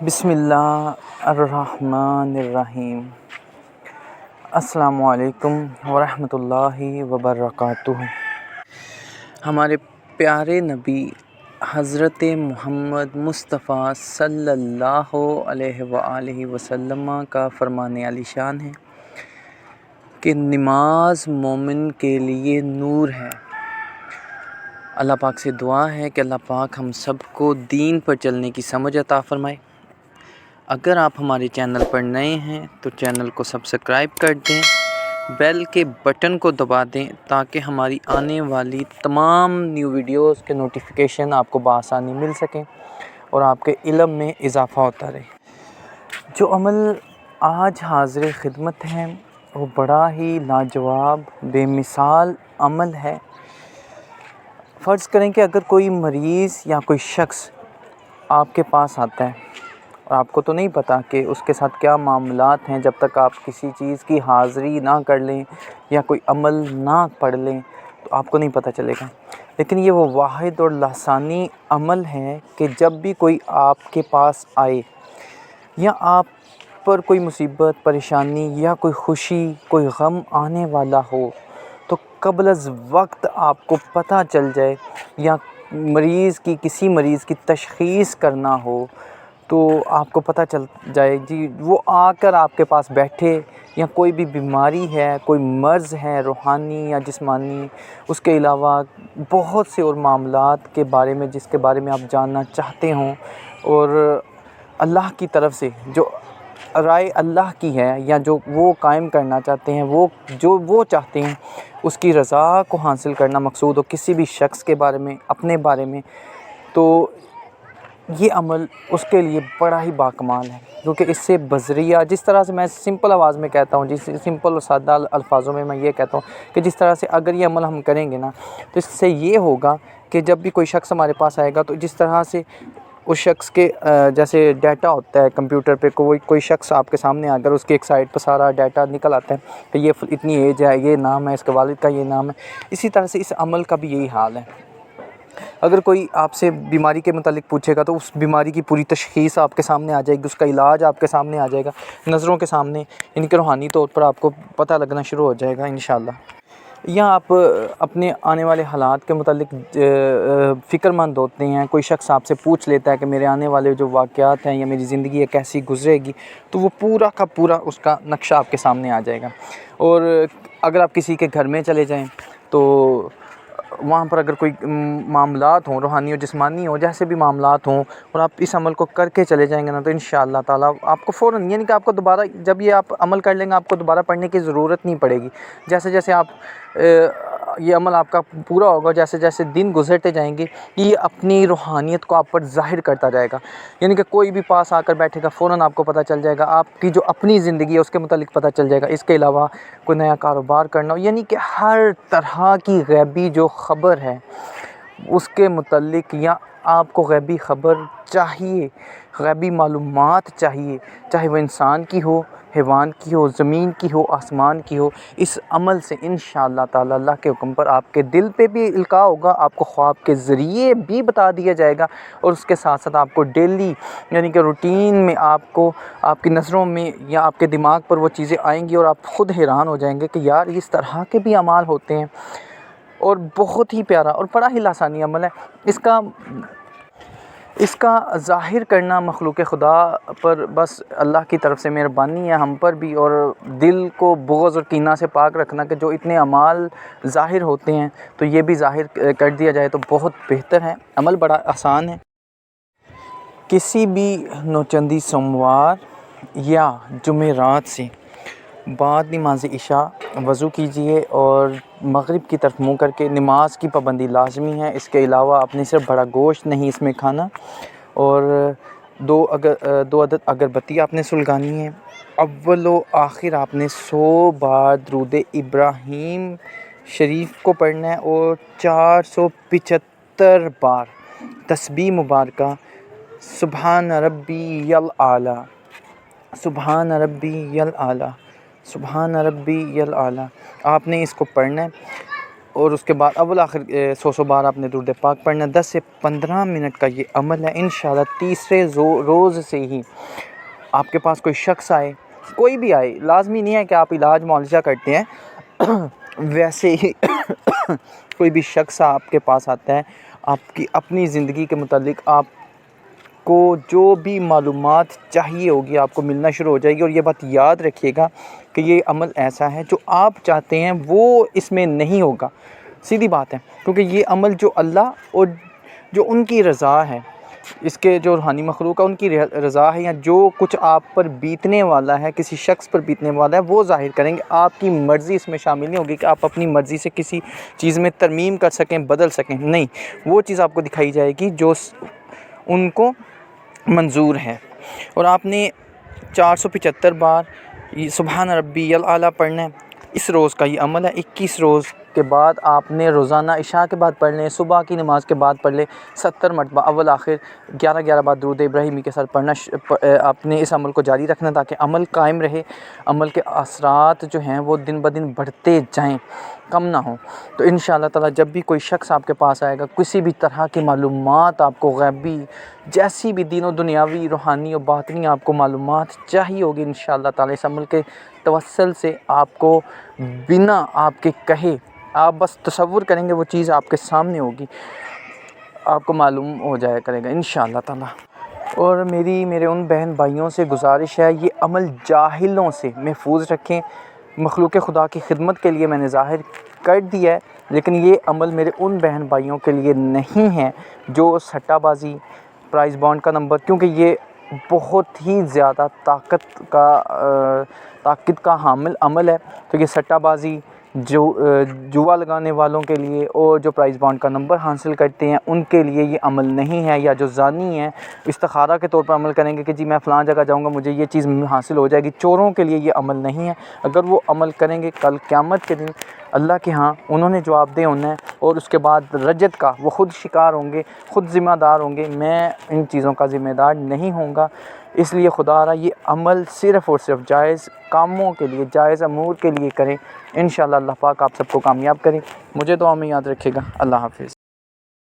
بسم اللہ الرحمن الرحیم۔ السلام علیکم ورحمۃ اللہ وبرکاتہ۔ ہمارے پیارے نبی حضرت محمد مصطفیٰ صلی اللہ علیہ وآلہ وسلم کا فرمان عالی شان ہے کہ نماز مومن کے لیے نور ہے۔ اللہ پاک سے دعا ہے کہ اللہ پاک ہم سب کو دین پر چلنے کی سمجھ عطا فرمائے۔ اگر آپ ہمارے چینل پر نئے ہیں تو چینل کو سبسکرائب کر دیں، بیل کے بٹن کو دبا دیں تاکہ ہماری آنے والی تمام نیو ویڈیوز کے نوٹیفیکیشن آپ کو بآسانی مل سکیں اور آپ کے علم میں اضافہ ہوتا رہے۔ جو عمل آج حاضر خدمت ہے وہ بڑا ہی لاجواب بے مثال عمل ہے۔ فرض کریں کہ اگر کوئی مریض یا کوئی شخص آپ کے پاس آتا ہے اور آپ کو تو نہیں پتہ کہ اس کے ساتھ کیا معاملات ہیں، جب تک آپ کسی چیز کی حاضری نہ کر لیں یا کوئی عمل نہ پڑھ لیں تو آپ کو نہیں پتہ چلے گا۔ لیکن یہ وہ واحد اور لسانی عمل ہے کہ جب بھی کوئی آپ کے پاس آئے یا آپ پر کوئی مصیبت، پریشانی یا کوئی خوشی، کوئی غم آنے والا ہو تو قبل از وقت آپ کو پتہ چل جائے، یا کسی مریض کی تشخیص کرنا ہو تو آپ کو پتہ چل جائے، جی وہ آ کر آپ کے پاس بیٹھے، یا کوئی بھی بیماری ہے، کوئی مرض ہے روحانی یا جسمانی، اس کے علاوہ بہت سے اور معاملات کے بارے میں جس کے بارے میں آپ جاننا چاہتے ہوں، اور اللہ کی طرف سے جو رائے اللہ کی ہے یا جو وہ قائم کرنا چاہتے ہیں، وہ چاہتے ہیں اس کی رضا کو حاصل کرنا مقصود ہو کسی بھی شخص کے بارے میں، اپنے بارے میں، تو یہ عمل اس کے لیے بڑا ہی باکمال ہے، کیونکہ اس سے بذریعہ، جس طرح سے میں سمپل آواز میں کہتا ہوں، سمپل اور سادہ الفاظوں میں یہ کہتا ہوں کہ جس طرح سے اگر یہ عمل ہم کریں گے نا تو اس سے یہ ہوگا کہ جب بھی کوئی شخص ہمارے پاس آئے گا تو جس طرح سے اس شخص کے جیسے ڈیٹا ہوتا ہے کمپیوٹر پہ، کوئی شخص آپ کے سامنے آ کر اس کی ایک سائٹ پہ سارا ڈیٹا نکل آتا ہے کہ یہ اتنی ایج ہے، یہ نام ہے، اس کے والد کا یہ نام ہے، اسی طرح سے اس عمل کا بھی یہی حال ہے۔ اگر کوئی آپ سے بیماری کے متعلق پوچھے گا تو اس بیماری کی پوری تشخیص آپ کے سامنے آ جائے گی، اس کا علاج آپ کے سامنے آ جائے گا، نظروں کے سامنے، ان کے روحانی طور پر آپ کو پتہ لگنا شروع ہو جائے گا انشاءاللہ۔ یا آپ اپنے آنے والے حالات کے متعلق فکر مند ہوتے ہیں، کوئی شخص آپ سے پوچھ لیتا ہے کہ میرے آنے والے جو واقعات ہیں یا میری زندگی ہے کیسی گزرے گی، تو وہ پورا کا پورا اس کا نقشہ آپ کے سامنے آ جائے گا۔ اور اگر آپ کسی کے گھر میں چلے جائیں تو وہاں پر اگر کوئی معاملات ہوں، روحانی و جسمانی ہوں، جیسے بھی معاملات ہوں، اور آپ اس عمل کو کر کے چلے جائیں گے نا تو انشاءاللہ تعالیٰ آپ کو فوراً، یعنی کہ آپ کو دوبارہ، جب یہ آپ عمل کر لیں گے آپ کو دوبارہ پڑھنے کی ضرورت نہیں پڑے گی۔ جیسے جیسے آپ یہ عمل آپ کا پورا ہوگا، جیسے جیسے دن گزرتے جائیں گے یہ اپنی روحانیت کو آپ پر ظاہر کرتا جائے گا، یعنی کہ کوئی بھی پاس آ کر بیٹھے گا فوراً آپ کو پتہ چل جائے گا، آپ کی جو اپنی زندگی ہے اس کے متعلق پتہ چل جائے گا۔ اس کے علاوہ کوئی نیا کاروبار کرنا ہو، یعنی کہ ہر طرح کی غیبی جو خبر ہے اس کے متعلق، یا آپ کو غیبی خبر چاہیے، غیبی معلومات چاہیے، چاہے وہ انسان کی ہو، حیوان کی ہو، زمین کی ہو، آسمان کی ہو، اس عمل سے انشاءاللہ تعالیٰ اللہ کے حکم پر آپ کے دل پہ بھی القاء ہوگا، آپ کو خواب کے ذریعے بھی بتا دیا جائے گا، اور اس کے ساتھ ساتھ آپ کو ڈیلی یعنی کہ روٹین میں آپ کو، آپ کی نظروں میں یا آپ کے دماغ پر وہ چیزیں آئیں گی اور آپ خود حیران ہو جائیں گے کہ یار اس طرح کے بھی اعمال ہوتے ہیں۔ اور بہت ہی پیارا اور بڑا ہی لسانی عمل ہے۔ اس کا ظاہر کرنا مخلوق خدا پر بس اللہ کی طرف سے مہربانی ہے، ہم پر بھی، اور دل کو بغض اور کینہ سے پاک رکھنا کہ جو اتنے اعمال ظاہر ہوتے ہیں تو یہ بھی ظاہر کر دیا جائے تو بہت بہتر ہے۔ عمل بڑا آسان ہے۔ کسی بھی نوچندی سوموار یا جمعرات سے بعد نماز عشاء وضو کیجئے اور مغرب کی طرف منہ کر کے، نماز کی پابندی لازمی ہے، اس کے علاوہ آپ نے صرف بڑا گوشت نہیں اس میں کھانا، اور دو عدد اگربتی آپ نے سلگانی ہے، اول و آخر آپ نے 100 بار درود ابراہیم شریف کو پڑھنا ہے، اور 475 بار تسبیح مبارکہ سبحان ربی الاعلیٰ، سبحان ربی الاعلیٰ، سبحان ربی الاعلیٰ آپ نے اس کو پڑھنا ہے۔ اور اس کے بعد اول آخر 100 بار آپ نے درود پاک پڑھنا. 10 سے 15 منٹ کا یہ عمل ہے. انشاءاللہ تیسرے روز سے ہی آپ کے پاس کوئی شخص آئے، کوئی بھی آئے، لازمی نہیں ہے کہ آپ علاج معالجہ کرتے ہیں ویسے ہی کوئی بھی شخص آپ کے پاس آتا ہے، آپ کی اپنی زندگی کے متعلق آپ کو جو بھی معلومات چاہیے ہوگی آپ کو ملنا شروع ہو جائے گی. اور یہ بات یاد رکھیے گا کہ یہ عمل ایسا ہے جو آپ چاہتے ہیں وہ اس میں نہیں ہوگا. سیدھی بات ہے، کیونکہ یہ عمل جو اللہ اور جو ان کی رضا ہے، اس کے جو روحانی مخلوق ہے ان کی رضا ہے، یا جو کچھ آپ پر بیتنے والا ہے، کسی شخص پر بیتنے والا ہے، وہ ظاہر کریں گے. آپ کی مرضی اس میں شامل نہیں ہوگی کہ آپ اپنی مرضی سے کسی چیز میں ترمیم کر سکیں، بدل سکیں. نہیں، وہ چیز آپ کو دکھائی جائے گی جو ان کو منظور ہے. اور آپ نے 475 بار سبحان ربی الاعلیٰ پڑھنا ہے. اس روز کا یہ عمل ہے. 21 روز کے بعد آپ نے روزانہ عشاء کے بعد پڑھ لیں، صبح کی نماز کے بعد پڑھ لیں 70 مرتبہ اول آخر 11 بار درود ابراہیمی کے ساتھ پڑھنا. آپ نے اس عمل کو جاری رکھنا تاکہ عمل قائم رہے، عمل کے اثرات جو ہیں وہ دن بدن بڑھتے جائیں، کم نہ ہوں. تو انشاءاللہ تعالی جب بھی کوئی شخص آپ کے پاس آئے گا، کسی بھی طرح کی معلومات آپ کو غیبی جیسی بھی دین و دنیاوی روحانی و باطنی آپ کو معلومات چاہیے ہوگی، انشاءاللہ تعالی اس عمل کے توسل سے آپ کو بنا آپ کے کہے، آپ بس تصور کریں گے وہ چیز آپ کے سامنے ہوگی، آپ کو معلوم ہو جایا کرے گا انشاءاللہ تعالی. اور میرے ان بہن بھائیوں سے گزارش ہے، یہ عمل جاہلوں سے محفوظ رکھیں. مخلوق خدا کی خدمت کے لیے میں نے ظاہر کر دیا ہے، لیکن یہ عمل میرے ان بہن بھائیوں کے لیے نہیں ہے جو سٹہ بازی، پرائز بانڈ کا نمبر، کیونکہ یہ بہت ہی زیادہ طاقت کا حامل عمل ہے. تو یہ سٹہ بازی، جوا لگانے والوں کے لیے اور جو پرائز بانڈ کا نمبر حاصل کرتے ہیں ان کے لیے یہ عمل نہیں ہے. یا جو زانی ہیں استخارہ کے طور پر عمل کریں گے کہ جی میں فلاں جگہ جاؤں گا مجھے یہ چیز حاصل ہو جائے گی، چوروں کے لیے یہ عمل نہیں ہے. اگر وہ عمل کریں گے کل قیامت کے دن اللہ کے ہاں انہوں نے جواب دہ ہونا ہے، اور اس کے بعد رجت کا وہ خود شکار ہوں گے، خود ذمہ دار ہوں گے. میں ان چیزوں کا ذمہ دار نہیں ہوں گا. اس لیے خدا را یہ عمل صرف اور صرف جائز کاموں کے لیے، جائز امور کے لیے کریں. انشاءاللہ اللہ پاک آپ سب کو کامیاب کریں. مجھے دعا میں یاد رکھے گا. اللہ حافظ.